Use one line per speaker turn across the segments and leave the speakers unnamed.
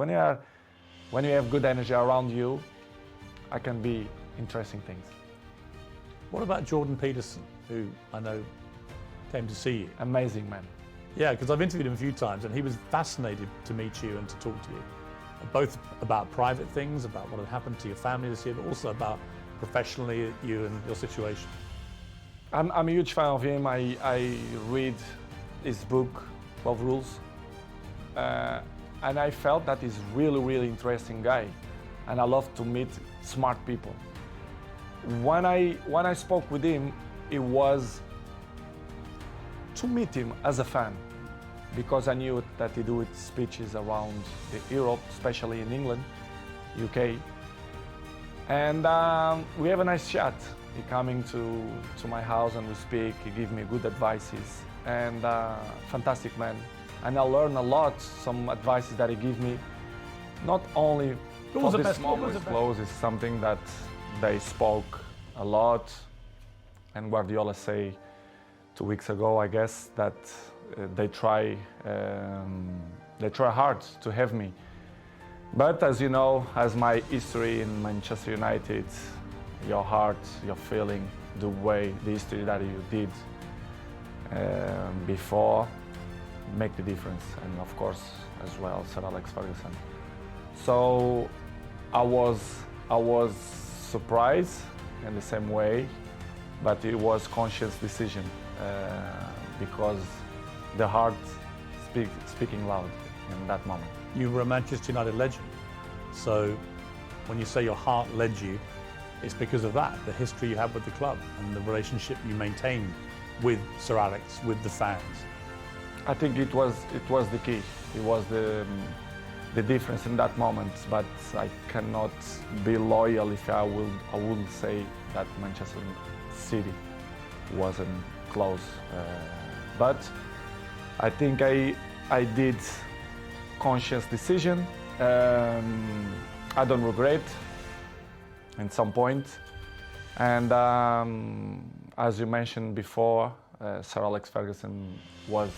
When you have good energy around you, I can be interesting things.
What about Jordan Peterson, who I know came to see you?
Amazing man.
Yeah, because I've interviewed him a few times and he was fascinated to meet you and to talk to you. Both about private things, about what had happened to your family this year, but also about professionally you and your situation.
I'm a huge fan of him. I read his book, 12 Rules, and I felt that he's really interesting guy, and I love to meet smart people. When I spoke with him, it was to meet him as a fan, because I knew that he do speeches around Europe, especially in England, UK, and we have a nice chat. He coming to my house and we speak. He give me good advices, and fantastic man. And I learn a lot. Some advices that he give me, not only for this moment close, is something that they spoke a lot. And Guardiola say 2 weeks ago, I guess, that they try hard to have me. But as you know, as my history in Manchester United, your heart, your feeling, the way, the history that you did before, make the difference. And of course, as well, Sir Alex Ferguson. So I was surprised in the same way, but it was conscious decision because the heart speaking loud in that moment.
You were a Manchester United legend, so when you say your heart led you, it's because of that, the history you had with the club and the relationship you maintained with Sir Alex, with the fans.
I think it was the key. It was the difference in that moment. But I cannot be loyal if I would say that Manchester City wasn't close. But I think I did conscious decision. I don't regret at some point. And as you mentioned before, Sir Alex Ferguson was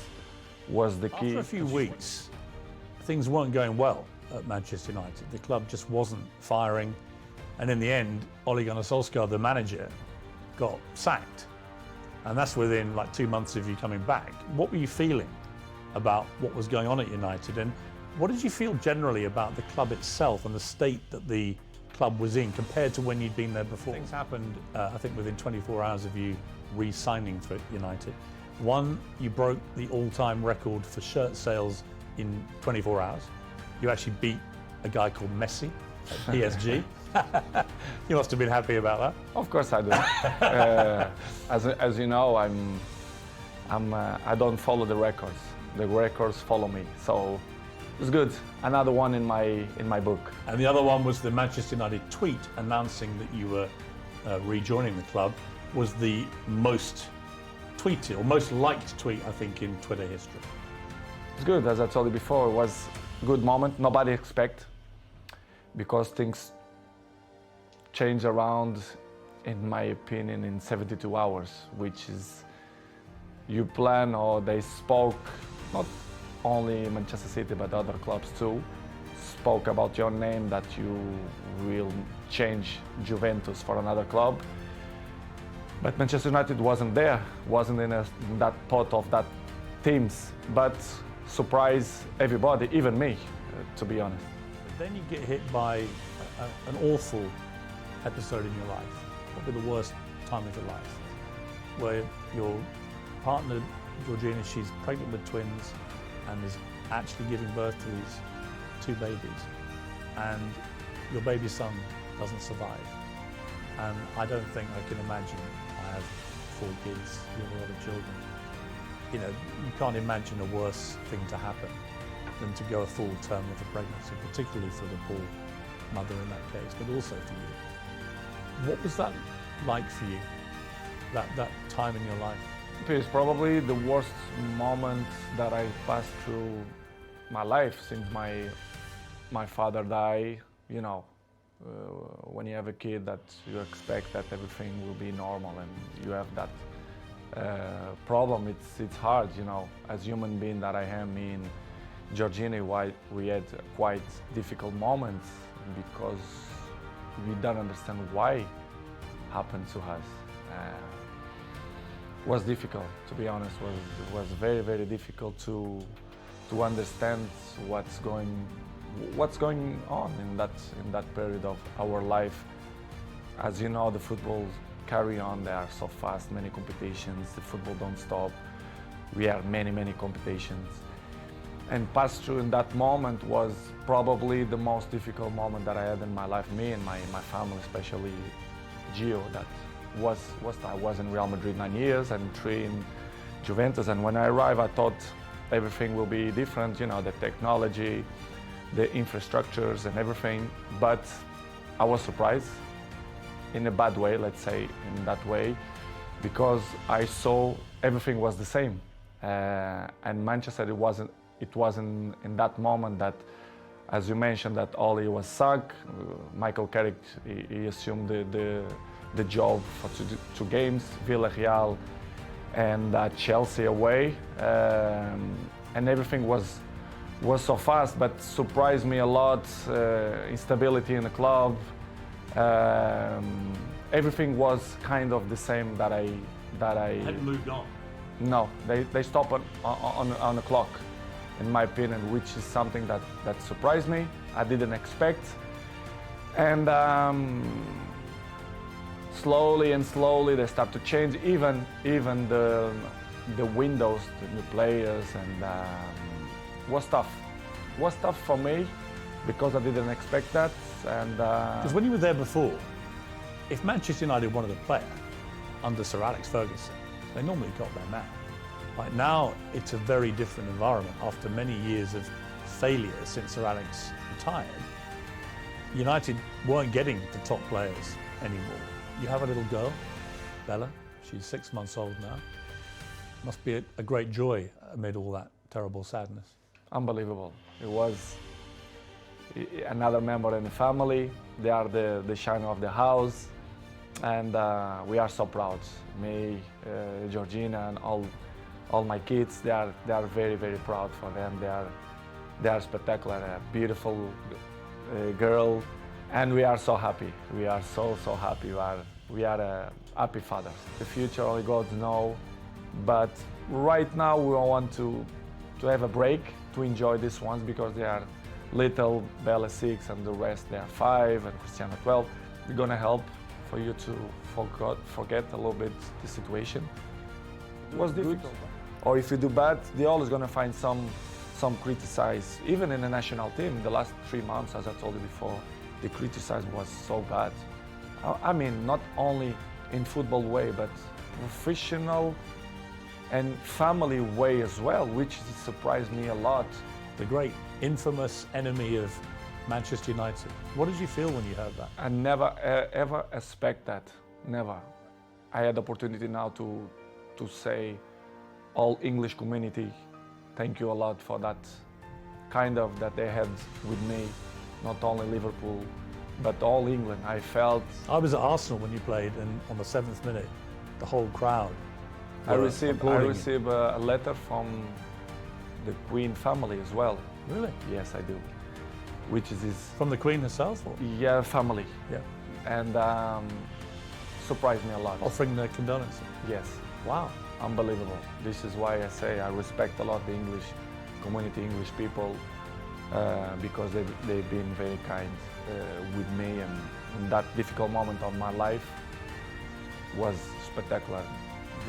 the key.
After a few weeks, things weren't going well at Manchester United. The club just wasn't firing. And in the end, Ole Gunnar Solskjaer, the manager, got sacked. And that's within like 2 months of you coming back. What were you feeling about what was going on at United? And what did you feel generally about the club itself and the state that the club was in compared to when you'd been there before? Things happened, I think, within 24 hours of you re-signing for United. One, you broke the all-time record for shirt sales in 24 hours. You actually beat a guy called Messi at PSG. You must have been happy about that.
Of course I do. As you know, I don't follow the records. The records follow me. So it's good. Another one in my book.
And the other one was the Manchester United tweet announcing that you were rejoining the club. Was the most tweeted or most liked tweet, I think, in Twitter history.
It's good. As I told you before, it was a good moment. Nobody expect, because things change around, in my opinion, in 72 hours, which is you plan, or they spoke, not only Manchester City but other clubs too, spoke about your name, that you will change Juventus for another club. But Manchester United wasn't there, wasn't in that pot of that teams, but surprised everybody, even me, to be honest.
But then you get hit by an awful episode in your life, probably the worst time of your life, where your partner, Georgina, she's pregnant with twins and is actually giving birth to these 2 babies, and your baby son doesn't survive. And I don't think I can imagine. I have 4 kids, you have a lot of children. You know, you can't imagine a worse thing to happen than to go a full term of a pregnancy, particularly for the poor mother in that case, but also for you. What was that like for you, that time in your life?
It is probably the worst moment that I passed through my life since my father died. You know, when you have a kid, that you expect that everything will be normal, and you have that problem. It's hard, you know, as human being that I am, Georgina, why we had quite difficult moments because we don't understand why happened to us. Was difficult, to be honest. Was very, very difficult to understand what's going on in that period of our life. As you know, the football carry on. They are so fast. Many competitions. The football don't stop. We have many competitions. And pass through in that moment was probably the most difficult moment that I had in my life. Me and my family, especially Gio, that I was in Real Madrid 9 years and 3 in Juventus. And when I arrived, I thought everything will be different, you know, the technology, the infrastructures and everything. But I was surprised in a bad way, let's say in that way, because I saw everything was the same. And Manchester, it wasn't in that moment that, as you mentioned, that Oli was sacked. Michael Carrick, he assumed the job for 2 games, Villarreal and Chelsea away. And everything was so fast, but surprised me a lot. Instability in the club. Everything was kind of the same that I
Hadn't moved on.
No, they stop on the clock, in my opinion, which is something that surprised me. I didn't expect. And slowly they start to change, even the windows, the new players, and was tough. Was tough for me because I didn't expect that. And
because when you were there before, if Manchester United wanted a player under Sir Alex Ferguson, they normally got their man. Right now, it's a very different environment. After many years of failure since Sir Alex retired, United weren't getting the top players anymore. You have a little girl, Bella. She's 6 months old now. Must be a great joy amid all that terrible sadness.
Unbelievable. It was another member in the family. They are the shine of the house, and we are so proud. Me, Georgina, and all my kids. They are very, very proud for them. They are spectacular. A beautiful girl, and we are so happy. We are so happy. We are happy fathers. The future only God knows, but right now we want to have a break to enjoy these ones because they are little. Bella 6 and the rest they are 5 and Cristiano 12. They're gonna help for you to forget a little bit the situation. It was difficult. Or if you do bad, they're always gonna find some criticize. Even in the national team, the last 3 months, as I told you before, the criticize was so bad. I mean, not only in football way, but professional and family way as well, which surprised me a lot.
The great infamous enemy of Manchester United. What did you feel when you heard that?
I never ever expect that, never. I had the opportunity now to say all English community, thank you a lot for that kind of that they had with me, not only Liverpool, but all England. I felt...
I was at Arsenal when you played, and on the 7th minute, the whole crowd
I received a letter from the Queen family as well.
Really?
Yes, I do. Which is
from the Queen herself? Or?
Yeah, family.
Yeah.
And surprised me a lot.
Offering their condolences?
Yes.
Wow.
Unbelievable. This is why I say I respect a lot the English community, English people, because they've been very kind with me, and in that difficult moment of my life was spectacular.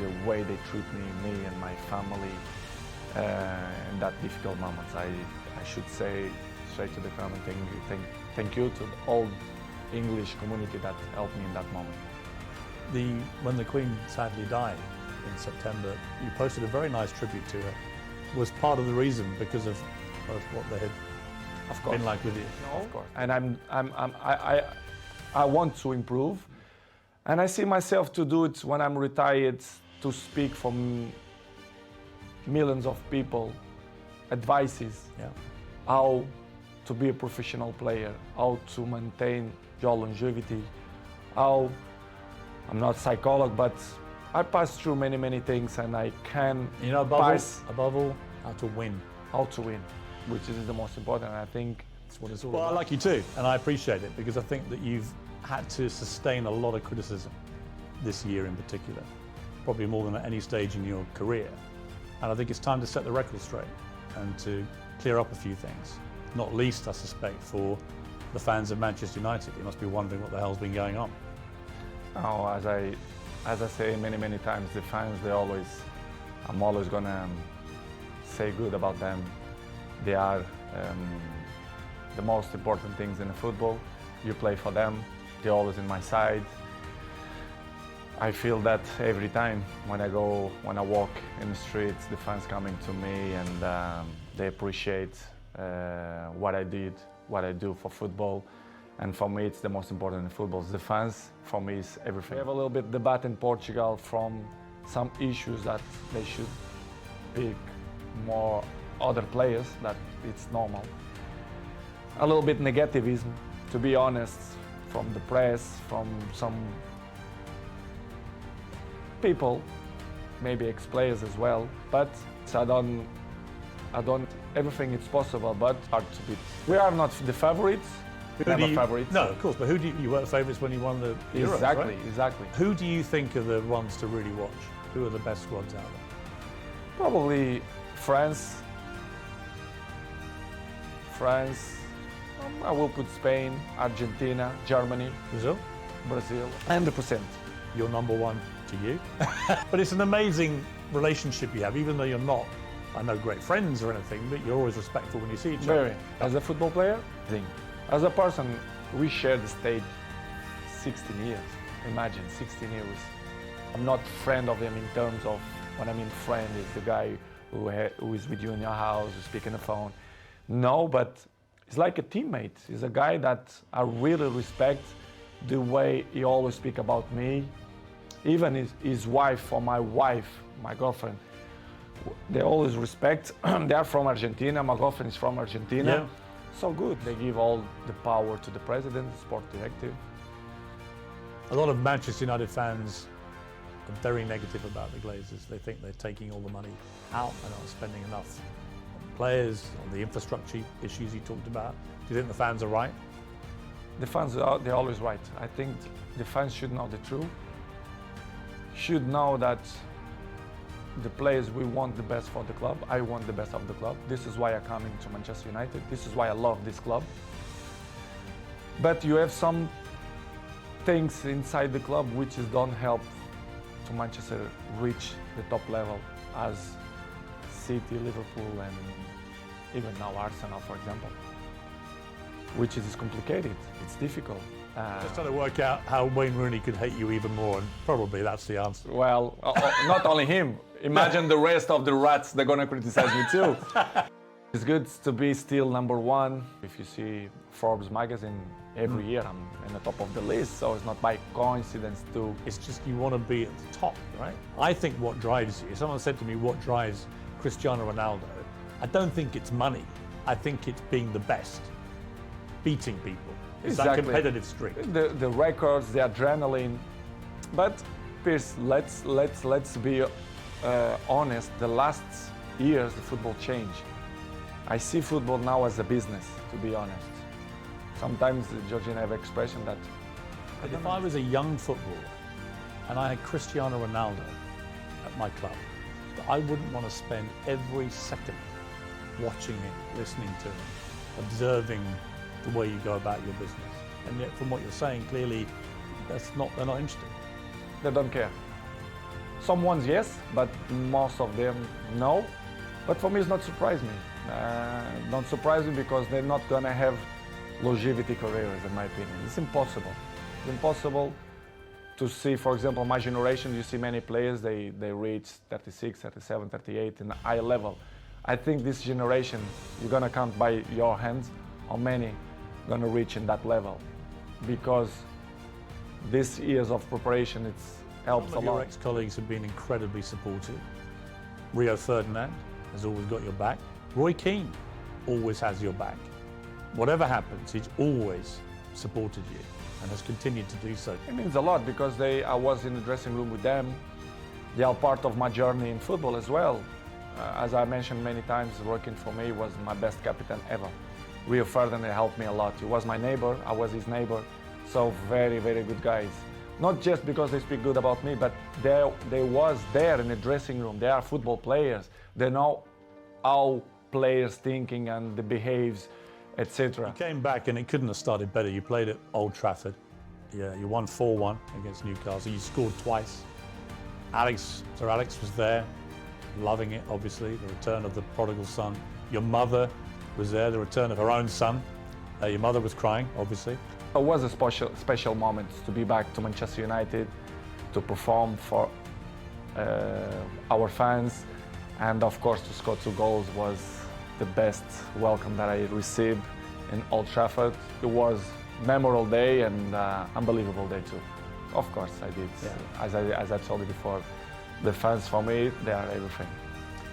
The way they treat me and my family in that difficult moments. I should say straight to the camera, thank you to the old English community that helped me in that moment.
When the Queen sadly died in September, you posted a very nice tribute to her. Was part of the reason because of what they had been like with you?
No, of course. And I want to improve, and I see myself to do it when I'm retired, to speak for millions of people, advices, how to be a professional player, how to maintain your longevity, how, I'm not a psychologist, but I passed through many things, and I can
above all, how to win.
How to win. which is the most important. I think
That's what it's all about. I like you too, and I appreciate it because I think that you've had to sustain a lot of criticism this year in particular, probably more than at any stage in your career. And I think it's time to set the record straight and to clear up a few things. Not least, I suspect, for the fans of Manchester United. You must be wondering what the hell's been going on.
Oh, as I say many times, the fans, I'm always gonna say good about them. They are the most important things in the football. You play for them, they're always in my side. I feel that every time when I walk in the streets, the fans coming to me and they appreciate what I do for football. And for me, it's the most important in football. The fans, for me, is everything. We have a little bit debate in Portugal from some issues that they should pick more other players, that it's normal. A little bit negativism, to be honest, from the press, from some people, maybe ex-players as well. But I don't, everything is possible, but hard to beat. We are not the favorites. Never favorites.
No, of course, but who do you were the favourites when you won the Euros,
Exactly,
right?
exactly.
Who do you think are the ones to really watch? Who are the best squads out there?
Probably France. I will put Spain, Argentina, Germany,
Brazil?
Brazil, 100%.
You're number one to you. But it's an amazing relationship you have, even though you're not, I know, great friends or anything, but you're always respectful when you see each other.
Very. As a football player, as a person, we share the stage 16 years. Imagine, 16 years. I'm not friend of him in terms of, when I mean friend, is the guy who is with you in your house, who speak on the phone. No, but he's like a teammate. He's a guy that I really respect the way he always speak about me. Even his wife or my wife, my girlfriend, they always respect. They are from Argentina, my girlfriend is from Argentina.
Yeah.
So good. They give all the power to the president, the sport directive.
A lot of Manchester United fans are very negative about the Glazers. They think they're taking all the money out and not spending enough on players, on the infrastructure issues you talked about. Do you think the fans are right?
The fans, they're always right. I think the fans should know the truth. Should know that the players, we want the best for the club. I want the best of the club. This is why I come into Manchester United. This is why I love this club. But you have some things inside the club which don't help to Manchester reach the top level as City, Liverpool, and even now Arsenal, for example. Which is complicated. It's difficult.
Just trying to work out how Wayne Rooney could hate you even more, and probably that's the answer.
Well, not only him. Imagine the rest of the rats, they're gonna criticize me too. It's good to be still number one. If you see Forbes magazine, every year I'm in the top of the list, so it's not by coincidence too.
It's just you want to be at the top, right? I think what drives you, someone said to me, what drives Cristiano Ronaldo? I don't think it's money. I think it's being the best, beating people. It's that competitive streak.
The records, the adrenaline. But Piers, let's be honest. The last years, the football changed. I see football now as a business, to be honest. Sometimes Georgina have expression that.
If I was a young footballer and I had Cristiano Ronaldo at my club, I wouldn't want to spend every second watching him, listening to him, observing the way you go about your business. And yet, from what you're saying, clearly, they're not interested.
They don't care. Some ones, yes, but most of them, no. But for me, it's not surprise me. Don't surprise me because they're not gonna have longevity careers, in my opinion. It's impossible. It's impossible to see, for example, my generation, you see many players, they reach 36, 37, 38 in a high level. I think this generation, you're gonna count by your hands how many gonna reach in that level, because these years of preparation, it helps a lot.
Your ex-colleagues have been incredibly supportive. Rio Ferdinand has always got your back. Roy Keane always has your back. Whatever happens, he's always supported you and has continued to do so.
It means a lot because I was in the dressing room with them. They are part of my journey in football as well. As I mentioned many times, working for me was my best captain ever. Rio Ferdinand helped me a lot. He was my neighbor, I was his neighbor. So very, very good guys. Not just because they speak good about me, but they was there in the dressing room. They are football players. They know how players thinking and the behaves, etc.
You came back and it couldn't have started better. You played at Old Trafford. Yeah, you won 4-1 against Newcastle. You scored twice. Sir Alex was there, loving it, obviously, the return of the prodigal son. Your mother was there, the return of her own son. Your mother was crying, obviously.
It was a special moment to be back to Manchester United, to perform for our fans, and of course to score 2 goals was the best welcome that I received in Old Trafford. It was a memorable day and unbelievable day too. Of course I did. Yeah. As I told you before, the fans for me, they are everything.